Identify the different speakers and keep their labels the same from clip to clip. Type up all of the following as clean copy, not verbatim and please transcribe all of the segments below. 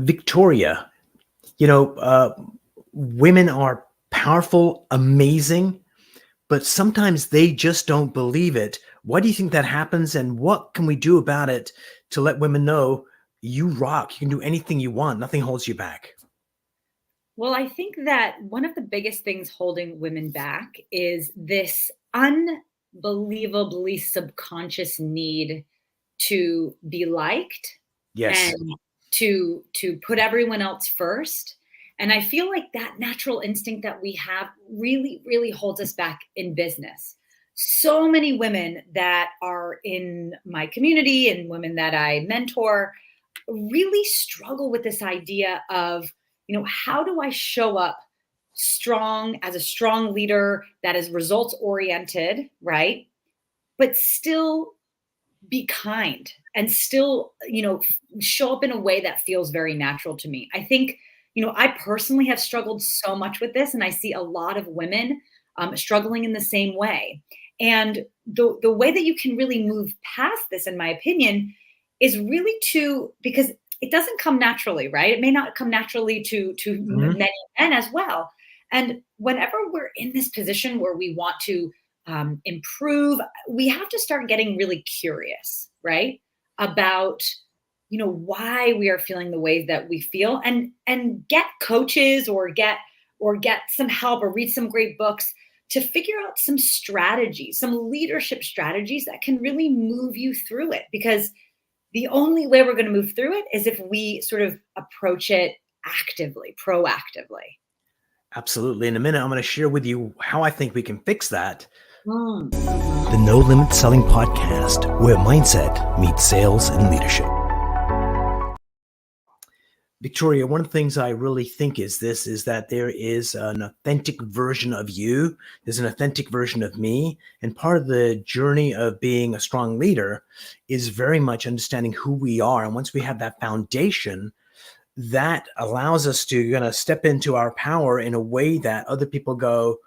Speaker 1: Victoria, you know, women are powerful, amazing, but sometimes they just don't believe it. Why do you think that happens? And what can we do about it to let women know you rock? You can do anything you want, nothing holds you back?
Speaker 2: Well, I think that one of the biggest things holding women back is this unbelievably subconscious need to be liked and
Speaker 1: Yes.
Speaker 2: to put everyone else first. And I feel like that natural instinct that we have really holds us back in business. So many women that are in my community and women that I mentor really struggle with this idea of, how do I show up strong as a strong leader that is results oriented, right? But still be kind and still, show up in a way that feels very natural to me. I think, I personally have struggled so much with this, and I see a lot of women struggling in the same way. And the way that you can really move past this, in my opinion, is really because it doesn't come naturally, right? It may not come naturally to
Speaker 1: Mhm.
Speaker 2: many men as well. And whenever we're in this position where we want to improve, we have to start getting really curious, right? About why we are feeling the way that we feel, and get coaches or get some help or read some great books to figure out some strategies, some leadership strategies that can really move you through it, because the only way we're going to move through it is if we sort of approach it actively, proactively.
Speaker 1: Absolutely. In a minute, I'm going to share with you how I think we can fix that.
Speaker 2: Mhm.
Speaker 1: The No Limit Selling Podcast, where mindset meets sales and leadership. Victoria, one of the things I really think is that there is an authentic version of you. There's an authentic version of me. And part of the journey of being a strong leader is very much understanding who we are. And once we have that foundation, that allows us to step into our power in a way that other people go,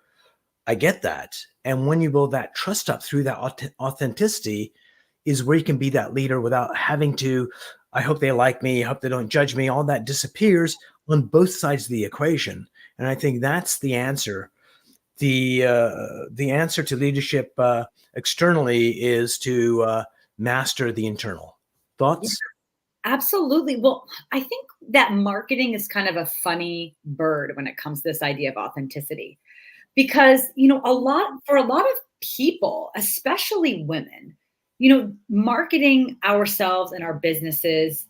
Speaker 1: I get that. And when you build that trust up through that authenticity is where you can be that leader without having to, I hope they like me, I hope they don't judge me. All that disappears on both sides of the equation. And I think that's the answer. The answer to leadership externally is to master the internal.
Speaker 2: Yeah,
Speaker 1: Thoughts?
Speaker 2: absolutely. Well, I think that marketing is kind of a funny bird when it comes to this idea of authenticity, because for a lot of people, especially women, marketing ourselves and our businesses,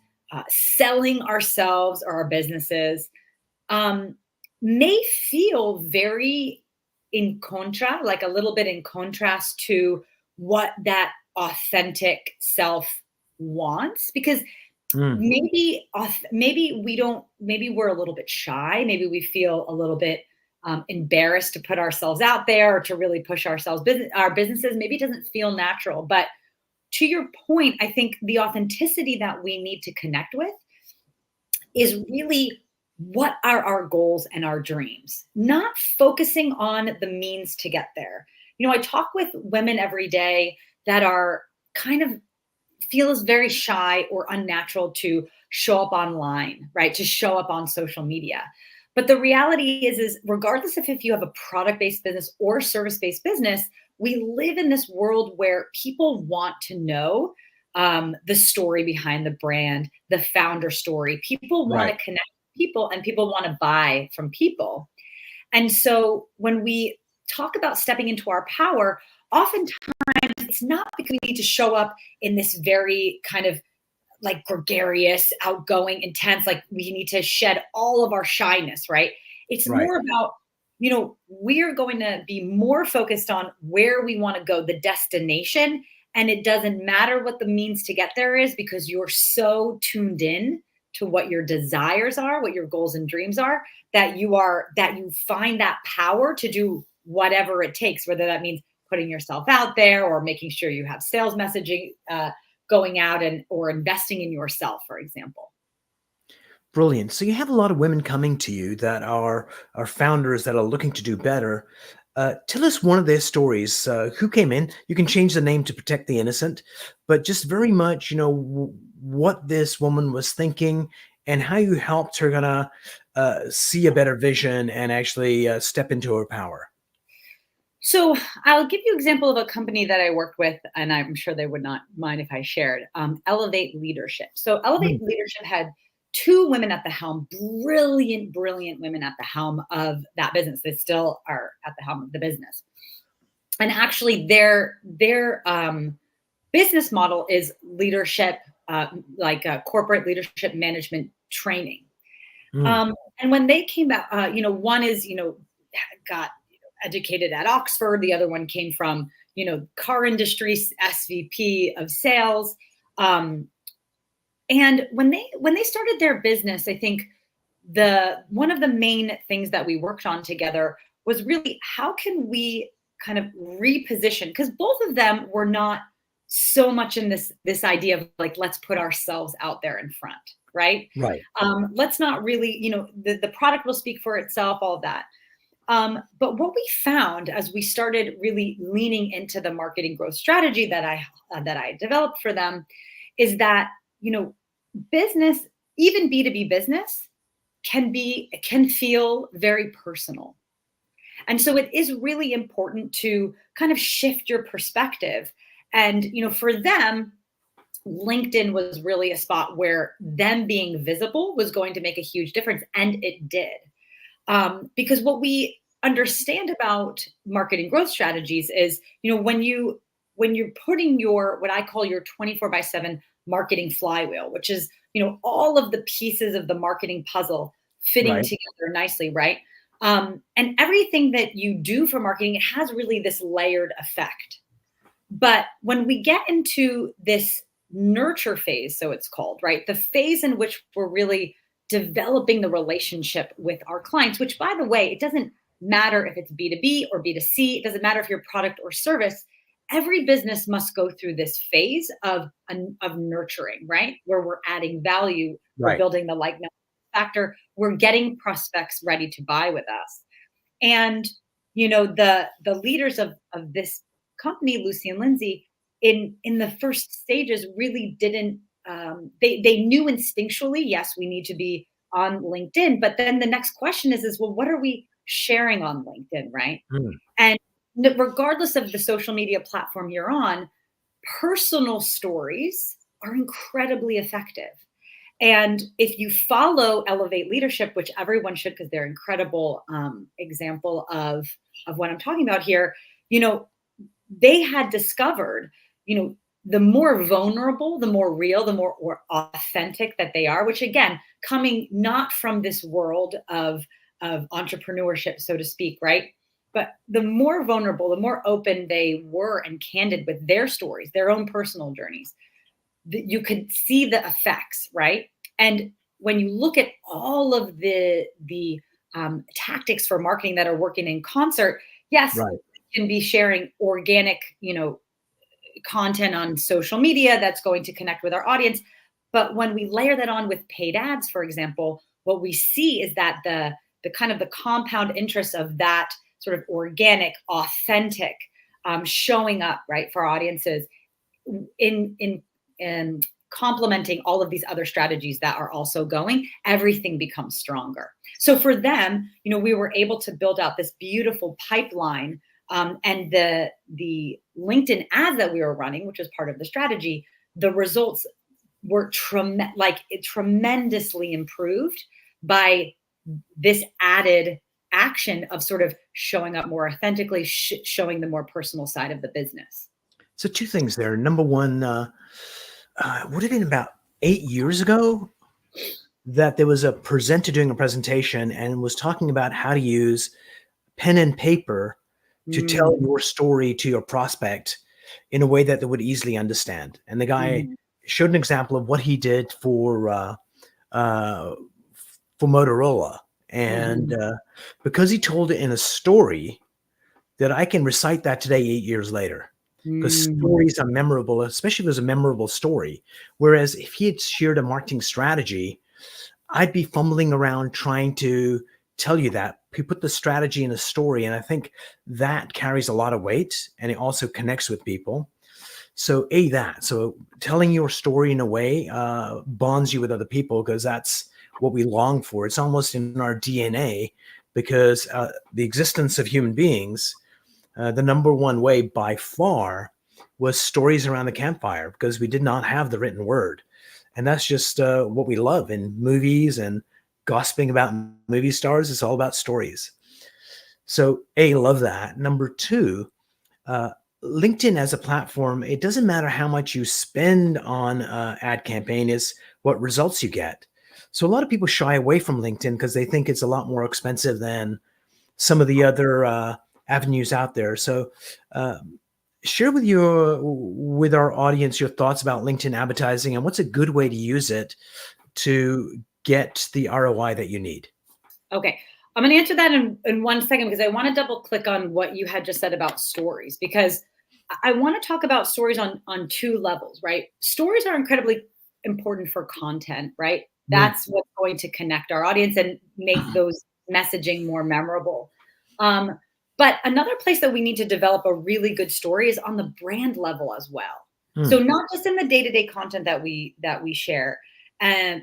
Speaker 2: selling ourselves or our businesses, um, may feel very in contra, like a little bit in contrast to what that authentic self wants, because
Speaker 1: Mm,
Speaker 2: maybe we're a little bit shy, maybe we feel a little bit embarrassed to put ourselves out there or to really push our businesses. Maybe it doesn't feel natural, but to your point, I think the authenticity that we need to connect with is really what are our goals and our dreams, not focusing on the means to get there. I talk with women every day that are kind of feel is very shy or unnatural to show up online, right? To show up on social media. But the reality is regardless of if you have a product-based business or service-based business, we live in this world where people want to know the story behind the brand, the founder story. People want
Speaker 1: right.
Speaker 2: to connect with people, and people want to buy from people. And so when we talk about stepping into our power, oftentimes it's not because we need to show up in this very kind of like gregarious, outgoing, intense, like we need to shed all of our shyness, right? It's
Speaker 1: Right.
Speaker 2: more about, we're going to be more focused on where we want to go, the destination. And it doesn't matter what the means to get there is, because you're so tuned in to what your desires are, what your goals and dreams are, that you find that power to do whatever it takes, whether that means putting yourself out there or making sure you have sales messaging going out or investing in yourself, for example.
Speaker 1: Brilliant. So you have a lot of women coming to you that are founders that are looking to do better. Tell us one of their stories. Who came in? You can change the name to protect the innocent, but just very much, what this woman was thinking and how you helped her gonna see a better vision and actually step into her power.
Speaker 2: So I'll give you an example of a company that I worked with, and I'm sure they would not mind if I shared. Elevate Leadership. So
Speaker 1: Mm,
Speaker 2: Elevate Leadership had two women at the helm, brilliant, brilliant women at the helm of that business. They still are at the helm of the business. And actually, their business model is leadership, like corporate leadership management training.
Speaker 1: mm,
Speaker 2: And when they came out, one is, got educated at Oxford. The other one came from, car industry, SVP of sales. Um, and when they started their business, I think the one of the main things that we worked on together was really how can we kind of reposition, because both of them were not so much in this idea of like, let's put ourselves out there in front, right?
Speaker 1: right.
Speaker 2: Let's not really, the product will speak for itself, all of that. But what we found as we started really leaning into the marketing growth strategy that I developed for them is that, business, even B2B business, can feel very personal. And so it is really important to kind of shift your perspective. And, for them, LinkedIn was really a spot where them being visible was going to make a huge difference. And it did. Because what we understand about marketing growth strategies is, when you're putting your, what I call your 24/7 marketing flywheel, which is, all of the pieces of the marketing puzzle fitting
Speaker 1: Right.
Speaker 2: together nicely, right? And everything that you do for marketing, it has really this layered effect. But when we get into this nurture phase, so it's called, right? The phase in which we're really developing the relationship with our clients, which, by the way, it doesn't matter if it's B2B or B2C, it doesn't matter if you're product or service. Every business must go through this phase of nurturing, right? Where we're adding value, we're
Speaker 1: Right.
Speaker 2: building the like factor, we're getting prospects ready to buy with us. And the leaders of this company, Lucy and Lindsay, in the first stages really didn't, they knew instinctually, yes, we need to be on LinkedIn. But then the next question is, well, what are we sharing on LinkedIn, right?
Speaker 1: Mm,
Speaker 2: And regardless of the social media platform you're on, personal stories are incredibly effective. And if you follow Elevate Leadership, which everyone should, because they're incredible example of what I'm talking about here, you know, they had discovered, the more vulnerable, the more real, the more authentic that they are. Which again, coming not from this world of entrepreneurship, so to speak, right? But the more vulnerable, the more open they were and candid with their stories, their own personal journeys, you could see the effects, right? And when you look at all of the tactics for marketing that are working in concert, yes,
Speaker 1: right.
Speaker 2: you can be sharing organic, content on social media that's going to connect with our audience. But when we layer that on with paid ads, for example, what we see is that the kind of the compound interest of that sort of organic, authentic showing up, right, for our audiences in complementing all of these other strategies that are also going, everything becomes stronger. So for them, we were able to build out this beautiful pipeline, and the LinkedIn ads that we were running, which was part of the strategy, the results were tremendously improved by this added action of sort of showing up more authentically, showing the more personal side of the business.
Speaker 1: So two things there. Number one, would have been about 8 years ago that there was a presenter doing a presentation and was talking about how to use pen and paper to tell
Speaker 2: Mm,
Speaker 1: your story to your prospect in a way that they would easily understand. And the guy
Speaker 2: mhm,
Speaker 1: showed an example of what he did uh, for Motorola. And
Speaker 2: mhm,
Speaker 1: because he told it in a story, that I can recite that today, 8 years later. Because
Speaker 2: mm,
Speaker 1: stories are memorable, especially if it was a memorable story. Whereas if he had shared a marketing strategy, I'd be fumbling around trying to tell you that. He put the strategy in a story, and I think that carries a lot of weight, and it also connects with people. So telling your story in a way bonds you with other people, because that's what we long for. It's almost in our DNA, because the existence of human beings, the number one way by far was stories around the campfire, because we did not have the written word. And that's just what we love in movies and gossiping about movie stars. It's all about stories. So, A, love that. Number two, uh, LinkedIn as a platform, it doesn't matter how much you spend on ad campaign, is what results you get. So a lot of people shy away from LinkedIn because they think it's a lot more expensive than some of the other avenues out there. So uh, share with our audience your thoughts about LinkedIn advertising and what's a good way to use it to get the ROI that you need.
Speaker 2: Okay. I'm going to answer that in 1 second, because I want to double click on what you had just said about stories, because I want to talk about stories on two levels, right? Stories are incredibly important for content, right?
Speaker 1: Mm.
Speaker 2: That's what's going to connect our audience and make those messaging more memorable. Um, but another place that we need to develop a really good story is on the brand level as well. So
Speaker 1: Mm.
Speaker 2: not just in the day-to-day content that we share,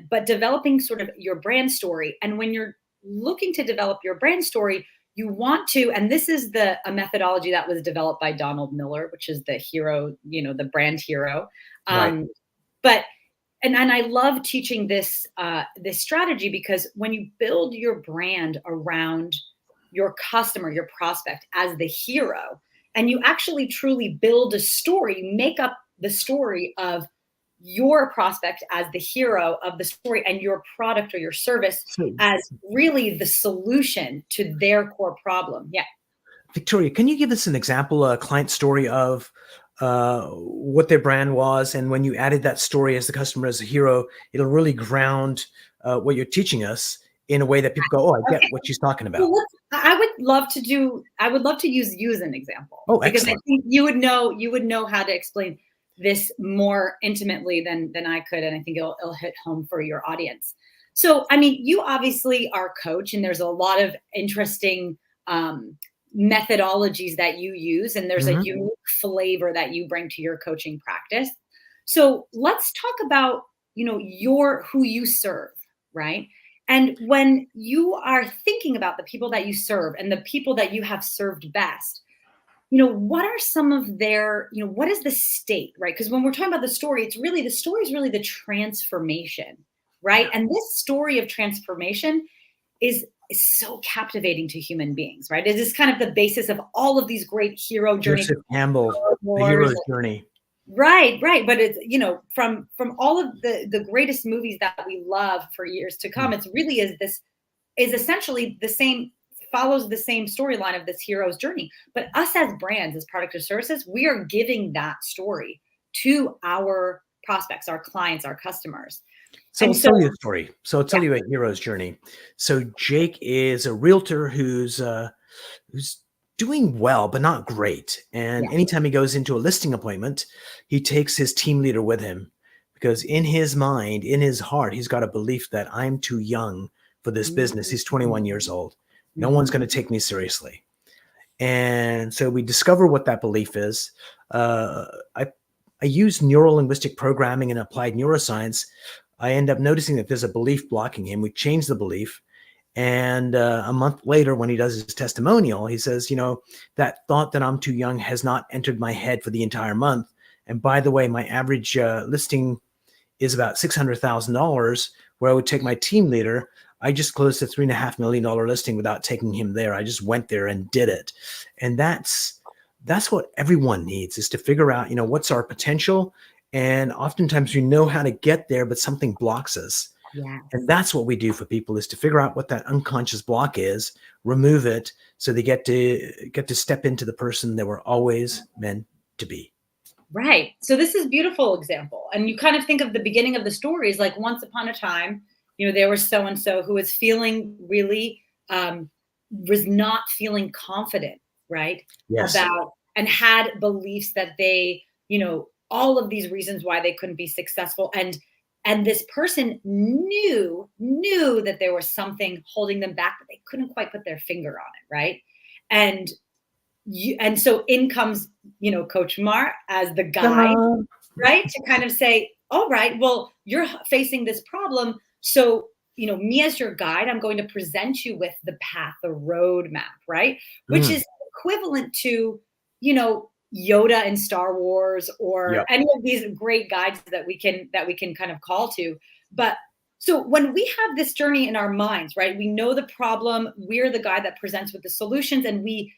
Speaker 2: but developing sort of your brand story. And when you're looking to develop your brand story, you want to, and this is a methodology that was developed by Donald Miller, which is the hero, the brand hero.
Speaker 1: Right.
Speaker 2: But and I love teaching this strategy, because when you build your brand around your customer, your prospect as the hero, and you actually truly build a story, you make up the story of your prospect as the hero of the story, and your product or your service
Speaker 1: So,
Speaker 2: as really the solution to their core problem. Yeah.
Speaker 1: Victoria, can you give us an example, a client story of what their brand was? And when you added that story as the customer as a hero, it'll really ground what you're teaching us in a way that people go, oh, I get
Speaker 2: Okay.
Speaker 1: what she's talking about.
Speaker 2: Well, I would love to use you as an example,
Speaker 1: Oh,
Speaker 2: because I
Speaker 1: excellent.
Speaker 2: think you would know how to explain this more intimately than I could, and I think it'll hit home for your audience. So, I mean, you obviously are a coach, and there's a lot of interesting um, methodologies that you use, and there's a
Speaker 1: Mhm.
Speaker 2: unique flavor that you bring to your coaching practice. So, let's talk about your who you serve, right? And when you are thinking about the people that you serve and the people that you have served best, what are some of their, what is the state, right? Because when we're talking about the story is really the transformation, right? And this story of transformation is so captivating to human beings, right? It is kind of the basis of all of these great hero journeys,
Speaker 1: Joseph Campbell, The
Speaker 2: wars.
Speaker 1: Hero's Journey.
Speaker 2: Right, right. But it's, from all of the greatest movies that we love for years to come,
Speaker 1: Mm.
Speaker 2: it's really is essentially the same, follows the same storyline of this hero's journey. But us as brands, as product or services, we are giving that story to our prospects, our clients, our customers.
Speaker 1: So
Speaker 2: And
Speaker 1: I'll
Speaker 2: so,
Speaker 1: tell you a story. So I'll
Speaker 2: yeah,
Speaker 1: tell you a hero's journey. So Jake is a realtor who's doing well, but not great. And
Speaker 2: yeah.
Speaker 1: anytime he goes into a listing appointment, he takes his team leader with him, because in his mind, in his heart, he's got a belief that I'm too young for this business. He's 21 years old. No one's going to take me seriously. And so we discover what that belief is. Uh, I, I use neuro linguistic programming and applied neuroscience. I end up noticing that there's a belief blocking him. We change the belief. And a month later, when he does his testimonial, he says, that thought that I'm too young has not entered my head for the entire month. And by the way, my average listing is about $600,000, where I would take my team leader. I just closed a $3.5 million listing without taking him there. I just went there and did it. And that's what everyone needs, is to figure out, what's our potential. And oftentimes we know how to get there, but something blocks us.
Speaker 2: Yeah.
Speaker 1: And that's what we do for people, is to figure out what that unconscious block is, remove it, so they get to step into the person they were always meant to be.
Speaker 2: Right. So this is a beautiful example. And you kind of think of the beginning of the story as like, once upon a time, there was so and so who was feeling really was not feeling confident, right?
Speaker 1: Yes.
Speaker 2: About, and had beliefs that they, all of these reasons why they couldn't be successful. And this person knew that there was something holding them back, but they couldn't quite put their finger on it, right? And and so in comes, Coach Mar as the guide,
Speaker 1: Ta-da!
Speaker 2: right? To kind of say, all right, well, you're facing this problem. So me as your guide, I'm going to present you with the path, the roadmap, right? Which
Speaker 1: Mm.
Speaker 2: is equivalent to, Yoda in Star Wars or
Speaker 1: Yep.
Speaker 2: any of these great guides that we can kind of call to. But so when we have this journey in our minds, right? We know the problem, we're the guy that presents with the solutions, and we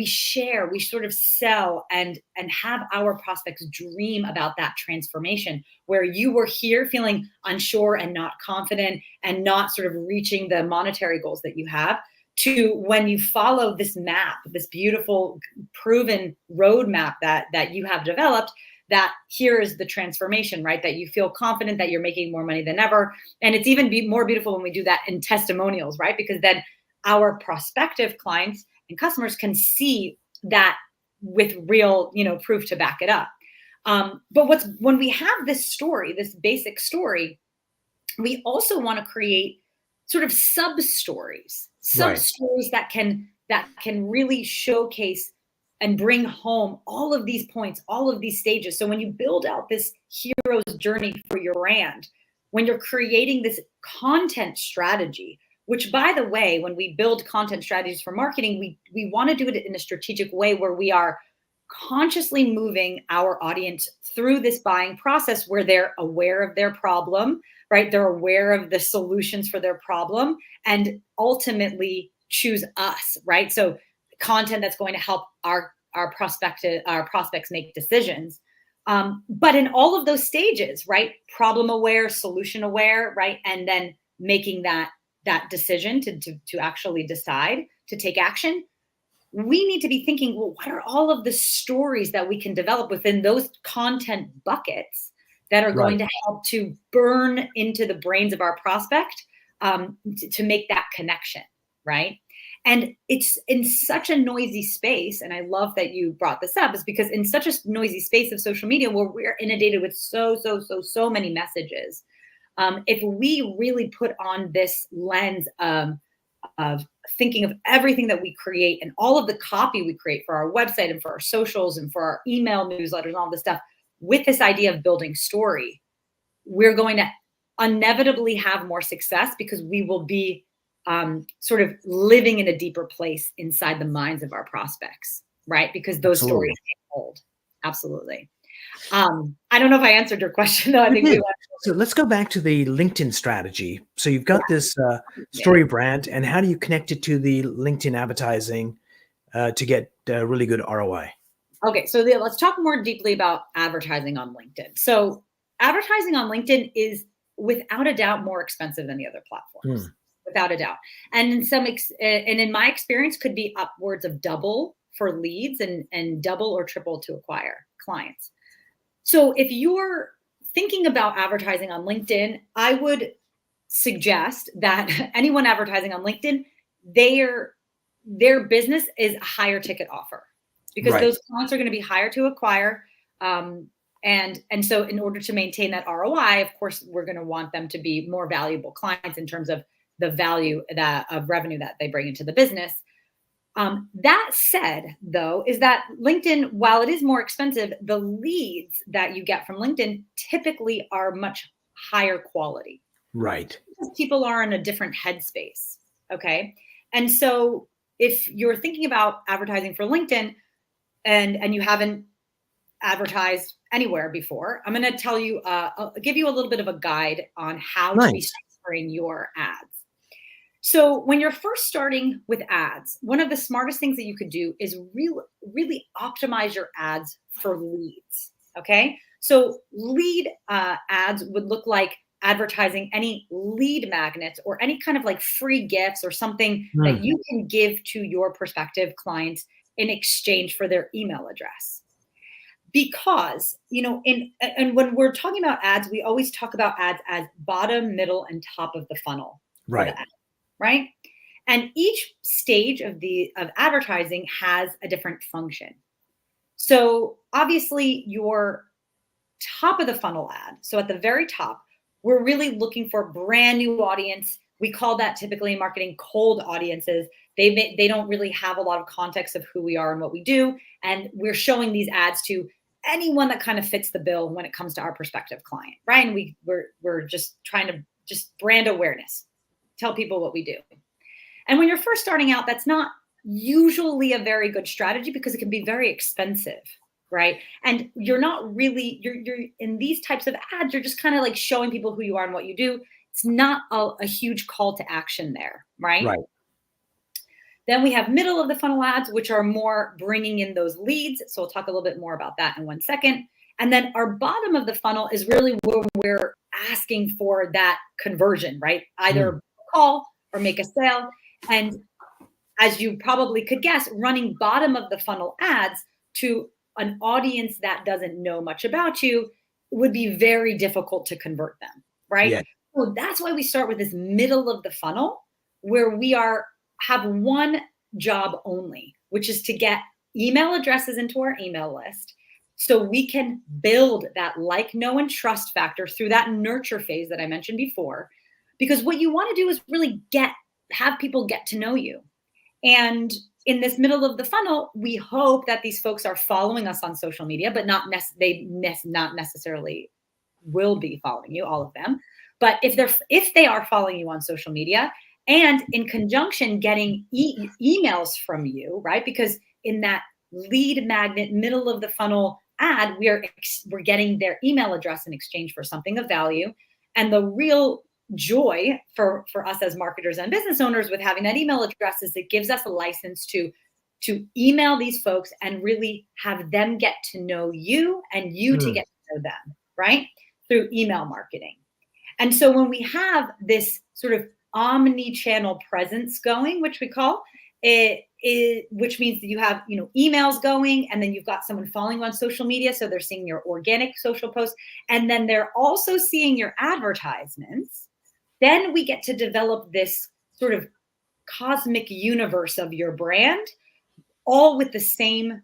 Speaker 2: share, we sort of sell and have our prospects dream about that transformation where you were here feeling unsure and not confident and not sort of reaching the monetary goals that you have, to when you follow this map, this beautiful proven roadmap that you have developed, that here is the transformation, right? That you feel confident that you're making more money than ever. And it's even more beautiful when we do that in testimonials, right? Because then our prospective clients and customers can see that with real, proof to back it up. But when we have this story, this basic story, we also want to create sort of sub stories
Speaker 1: Right.
Speaker 2: that can really showcase and bring home all of these points, all of these stages. So when you build out this hero's journey for your brand, when you're creating this content strategy, which, by the way, when we build content strategies for marketing, we want to do it in a strategic way where we are consciously moving our audience through this buying process where they're aware of their problem, right? They're aware of the solutions for their problem and ultimately choose us, right? So content that's going to help our prospects make decisions. But in all of those stages, right? Problem aware, solution aware, right? And then making that decision to actually decide to take action, we need to be thinking, well, what are all of the stories that we can develop within those content buckets that are going
Speaker 1: Right.
Speaker 2: to help to burn into the brains of our prospect, to make that connection, right? And it's in such a noisy space, and I love that you brought this up, is because in such a noisy space of social media where we're inundated with so many messages, if we really put on this lens of thinking of everything that we create and all of the copy we create for our website and for our socials and for our email newsletters and all this stuff with this idea of building story, we're going to inevitably have more success because we will be sort of living in a deeper place inside the minds of our prospects, right? Because those
Speaker 1: Absolutely.
Speaker 2: stories take hold. Absolutely. I don't know if I answered your question though. I
Speaker 1: You
Speaker 2: think we
Speaker 1: did.
Speaker 2: went.
Speaker 1: So let's go back to the LinkedIn strategy. So you've
Speaker 2: Yeah,
Speaker 1: got this
Speaker 2: yeah.
Speaker 1: story brand, and how do you connect it to the LinkedIn advertising to get really good ROI?
Speaker 2: Okay, so let's talk more deeply about advertising on LinkedIn. So advertising on LinkedIn is without a doubt more expensive than the other platforms,
Speaker 1: Hmm.
Speaker 2: without a doubt. And and in my experience, could be upwards of double for leads and double or triple to acquire clients. So if you're thinking about advertising on LinkedIn, I would suggest that anyone advertising on LinkedIn, their business is a higher ticket offer because
Speaker 1: Right.
Speaker 2: those clients are going to be higher to acquire. And so in order to maintain that ROI, of course, we're going to want them to be more valuable clients in terms of the value of revenue that they bring into the business. That said, though, is that LinkedIn, while it is more expensive, the leads that you get from LinkedIn typically are much higher quality
Speaker 1: Right.
Speaker 2: because people are in a different headspace. Okay. And so if you're thinking about advertising for LinkedIn and you haven't advertised anywhere before, I'm going to tell you, I'll give you a little bit of a guide on how to be
Speaker 1: Nice.
Speaker 2: structuring your ads. So when you're first starting with ads, one of the smartest things that you could do is really optimize your ads for leads. Okay. So lead ads would look like advertising any lead magnets or any kind of like free gifts or something that
Speaker 1: Hmm.
Speaker 2: you can give to your prospective clients in exchange for their email address. Because, and when we're talking about ads, we always talk about ads as bottom, middle, and top of the funnel for the
Speaker 1: Right.
Speaker 2: ad, right? And each stage of advertising has a different function. So obviously your top of the funnel ad, so at the very top, we're really looking for a brand new audience. We call that typically in marketing cold audiences. They don't really have a lot of context of who we are and what we do, and we're showing these ads to anyone that kind of fits the bill when it comes to our prospective client, right? And we're just trying to just brand awareness, tell people what we do. And when you're first starting out, that's not usually a very good strategy because it can be very expensive, right? And you're not really, you're in these types of ads, you're just kind of like showing people who you are and what you do. It's not a huge call to action there, right?
Speaker 1: Right.
Speaker 2: Then we have middle of the funnel ads, which are more bringing in those leads. So we'll talk a little bit more about that in 1 second. And then our bottom of the funnel is really where we're asking for that conversion, right? Either call or make a sale. And as you probably could guess, running bottom of the funnel ads to an audience that doesn't know much about you would be very difficult to convert them, right?
Speaker 1: Yeah.
Speaker 2: So that's why we start with this middle of the funnel where we have one job only, which is to get email addresses into our email list so we can build that like, know, and trust factor through that nurture phase that I mentioned before. Because what you want to do is really have people get to know you. And in this middle of the funnel, we hope that these folks are following us on social media, but not necessarily will be following you, all of them. But if they are following you on social media and in conjunction getting emails from you, right? Because in that lead magnet middle of the funnel ad, we're getting their email address in exchange for something of value. And the real joy for us as marketers and business owners with having that email address is it gives us a license to email these folks and really have them get to know you and you to get to know them, right? Through email marketing. And so when we have this sort of omni-channel presence going, which we call it, which means that you have, emails going, and then you've got someone following you on social media. So they're seeing your organic social posts, and then they're also seeing your advertisements. Then we get to develop this sort of cosmic universe of your brand, all with the same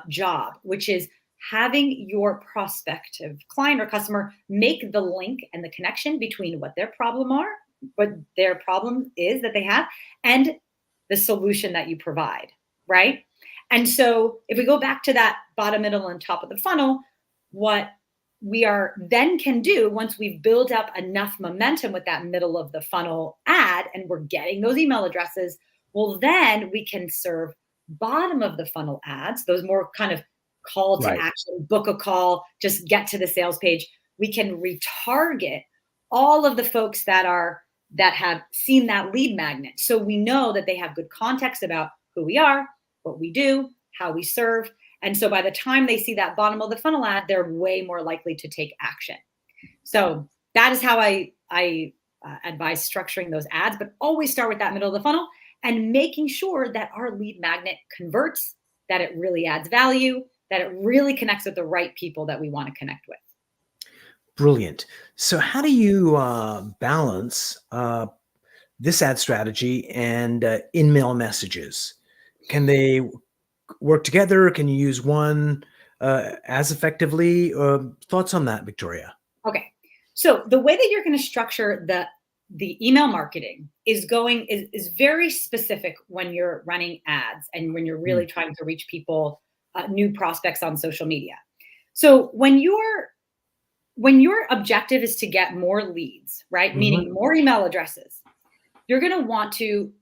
Speaker 2: job, which is having your prospective client or customer make the link and the connection between what their problem is that they have and the solution that you provide, right? And so if we go back to that bottom, middle, and top of the funnel, what we then can do once we've built up enough momentum with that middle of the funnel ad and we're getting those email addresses, well, then we can serve bottom of the funnel ads, those more kind of call to action, book a call, just get to the sales page. We can retarget all of the folks that have seen that lead magnet. So we know that they have good context about who we are, what we do, how we serve. And so by the time they see that bottom of the funnel ad, they're way more likely to take action. So that is how I advise structuring those ads, but always start with that middle of the funnel and making sure that our lead magnet converts, that it really adds value, that it really connects with the right people that we want to connect with.
Speaker 1: Brilliant. So how do you balance this ad strategy and in-mail messages? Can they work together? Can you use one as effectively? Thoughts on that, Victoria?
Speaker 2: Okay. So the way that you're going to structure the email marketing is very specific when you're running ads and when you're really trying to reach people, new prospects on social media. So when your objective is to get more leads, right? Meaning more email addresses, you're going to want to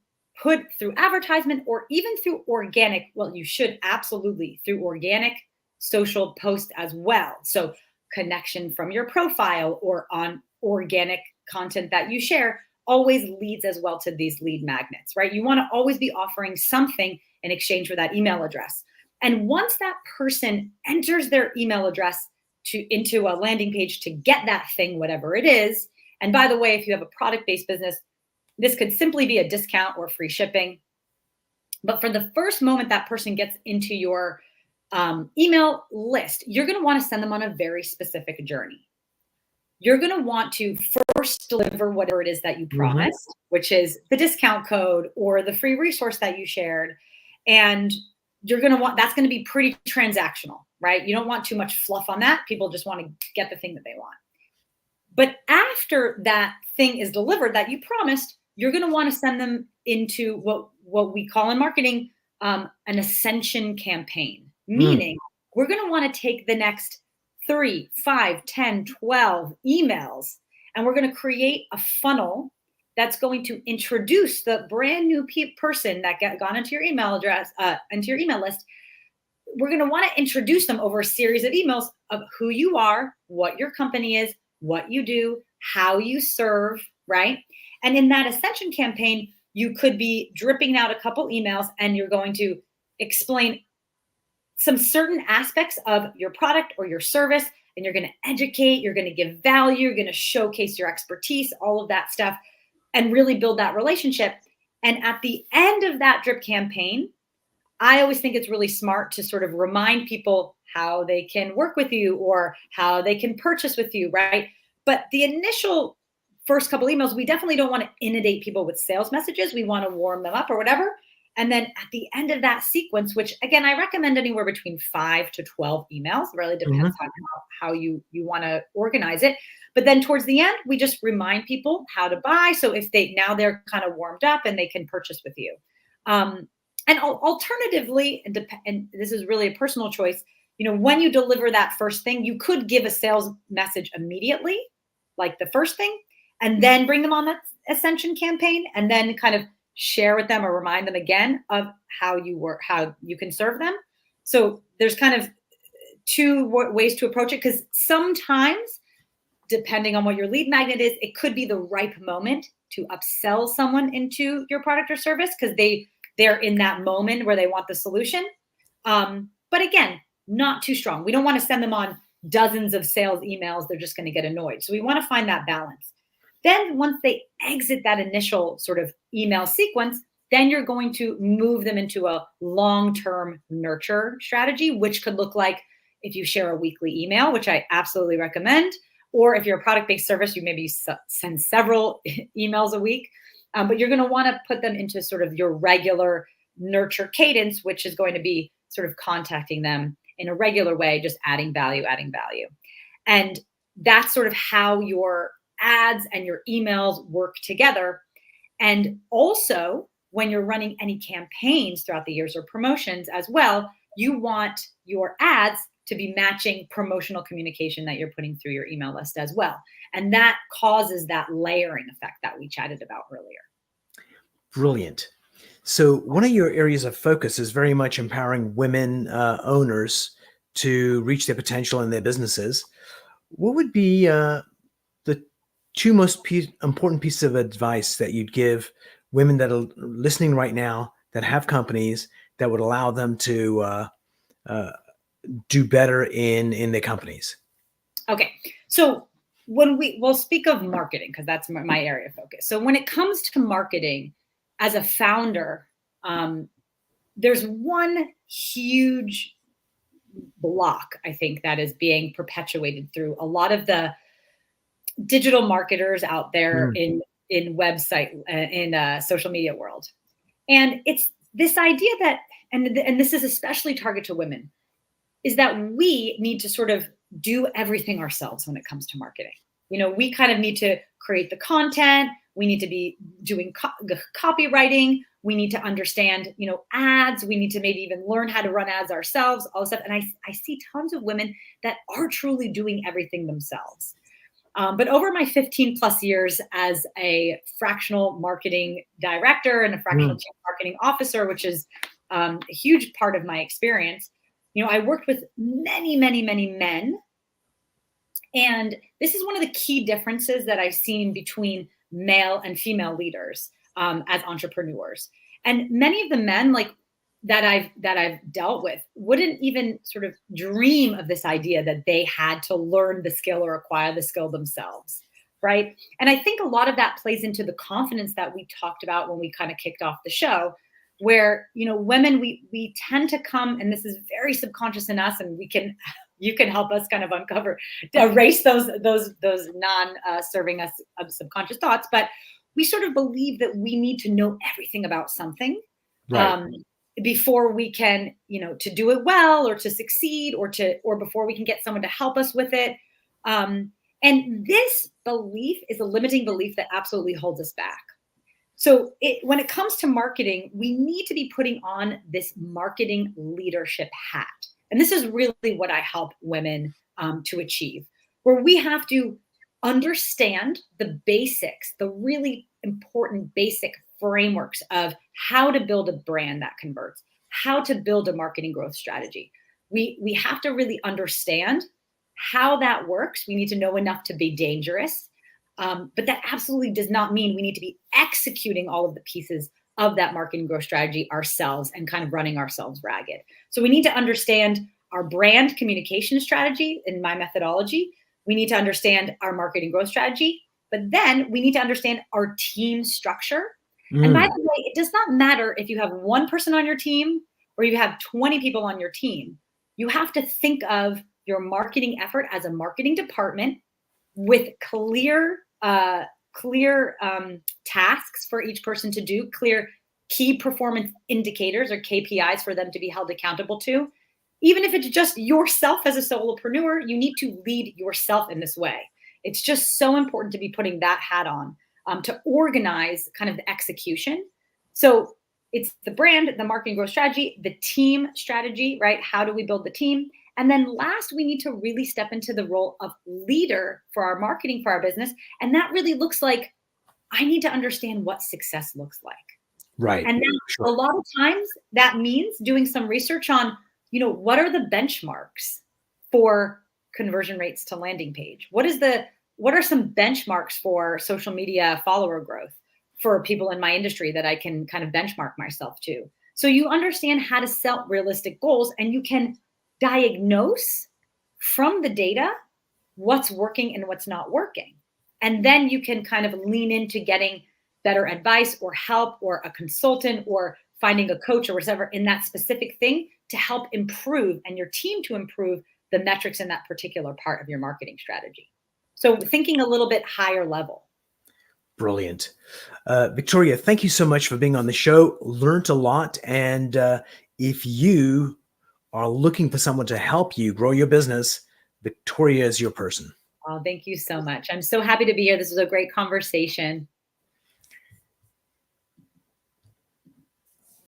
Speaker 2: put through advertisement or even through organic. Well, you should absolutely through organic social post as well. So connection from your profile or on organic content that you share always leads as well to these lead magnets, right? You want to always be offering something in exchange for that email address. And once that person enters their email address into a landing page to get that thing, whatever it is. And by the way, if you have a product-based business, this could simply be a discount or free shipping. But for the first moment that person gets into your email list, you're going to want to send them on a very specific journey. You're going to want to first deliver whatever it is that you promised, which is the discount code or the free resource that you shared. And that's going to be pretty transactional, right? You don't want too much fluff on that. People just want to get the thing that they want. But after that thing is delivered that you promised, you're going to want to send them into what we call in marketing an ascension campaign, meaning we're going to want to take the next 3, 5, 10, 12 emails, and we're going to create a funnel that's going to introduce the brand new person that gone into your email address, into your email list. We're going to want to introduce them over a series of emails of who you are, what your company is, what you do, how you serve, right? And in that Ascension campaign, you could be dripping out a couple emails and you're going to explain some certain aspects of your product or your service, and you're going to educate, you're going to give value, you're going to showcase your expertise, all of that stuff, and really build that relationship. And at the end of that drip campaign, I always think it's really smart to sort of remind people how they can work with you or how they can purchase with you, right? But the initial first couple emails, we definitely don't want to inundate people with sales messages. We want to warm them up or whatever. And then at the end of that sequence, which again, I recommend anywhere between 5 to 12 emails, really depends on how you want to organize it. But then towards the end, we just remind people how to buy. So if they're kind of warmed up and they can purchase with you. And alternatively, and this is really a personal choice, when you deliver that first thing, you could give a sales message immediately, like the first thing, and then bring them on that Ascension campaign, and then kind of share with them or remind them again of how you can serve them. So there's kind of two ways to approach it, because sometimes, depending on what your lead magnet is, it could be the ripe moment to upsell someone into your product or service because they're in that moment where they want the solution. But again, not too strong. We don't want to send them on dozens of sales emails. They're just going to get annoyed. So we want to find that balance. Then once they exit that initial sort of email sequence, then you're going to move them into a long-term nurture strategy, which could look like if you share a weekly email, which I absolutely recommend, or if you're a product-based service, you maybe send several emails a week. But you're going to want to put them into sort of your regular nurture cadence, which is going to be sort of contacting them in a regular way, just adding value. And that's sort of how your ads and your emails work together. And also, when you're running any campaigns throughout the years or promotions as well, you want your ads to be matching promotional communication that you're putting through your email list as well. And that causes that layering effect that we chatted about earlier.
Speaker 1: Brilliant. So one of your areas of focus is very much empowering women owners to reach their potential in their businesses. What would be the two most important pieces of advice that you'd give women that are listening right now that have companies that would allow them to do better in their companies?
Speaker 2: Okay. So when we'll speak of marketing, because that's my area of focus. So when it comes to marketing as a founder, there's one huge block, I think, that is being perpetuated through a lot of the digital marketers out there in website, in social media world. And it's this idea that, and this is especially targeted to women, is that we need to sort of do everything ourselves when it comes to marketing. We kind of need to create the content. We need to be doing copywriting. We need to understand, ads. We need to maybe even learn how to run ads ourselves, all this stuff. And I see tons of women that are truly doing everything themselves. But over my 15 plus years as a fractional marketing director and a fractional chief marketing officer, which is a huge part of my experience, I worked with many, many, many men. And this is one of the key differences that I've seen between male and female leaders as entrepreneurs. And many of the men that I've dealt with wouldn't even sort of dream of this idea that they had to learn the skill or acquire the skill themselves, right? And I think a lot of that plays into the confidence that we talked about when we kind of kicked off the show, where women we tend to come, and this is very subconscious in us, and you can help us kind of erase those non-serving us subconscious thoughts, but we sort of believe that we need to know everything about something. Right. Before we can, to do it well or to succeed or before we can get someone to help us with it. And this belief is a limiting belief that absolutely holds us back. So when it comes to marketing, we need to be putting on this marketing leadership hat. And this is really what I help women to achieve, where we have to understand the basics, the really important basic frameworks of how to build a brand that converts, how to build a marketing growth strategy. We have to really understand how that works. We need to know enough to be dangerous. But that absolutely does not mean we need to be executing all of the pieces of that marketing growth strategy ourselves and kind of running ourselves ragged. So we need to understand our brand communication strategy in my methodology. We need to understand our marketing growth strategy, but then we need to understand our team structure. And by
Speaker 1: Mm.
Speaker 2: the way, it does not matter if you have one person on your team or you have 20 people on your team. You have to think of your marketing effort as a marketing department with clear tasks for each person to do, clear key performance indicators or KPIs for them to be held accountable to. Even if it's just yourself as a solopreneur, you need to lead yourself in this way. It's just so important to be putting that hat on, to organize kind of the execution. So it's the brand, the marketing growth strategy, the team strategy, right? How do we build the team? And then last, we need to really step into the role of leader for our marketing, for our business. And that really looks like, I need to understand what success looks like.
Speaker 1: Right.
Speaker 2: And then a
Speaker 1: Sure.
Speaker 2: lot of times that means doing some research on, what are the benchmarks for conversion rates to landing page? What are some benchmarks for social media follower growth for people in my industry that I can kind of benchmark myself to? So you understand how to set realistic goals, and you can diagnose from the data what's working and what's not working. And then you can kind of lean into getting better advice or help or a consultant or finding a coach or whatever in that specific thing to help improve and your team to improve the metrics in that particular part of your marketing strategy. So thinking a little bit higher level.
Speaker 1: Brilliant. Victoria, thank you so much for being on the show. Learned a lot. And if you are looking for someone to help you grow your business, Victoria is your person.
Speaker 2: Oh, thank you so much. I'm so happy to be here. This was a great conversation.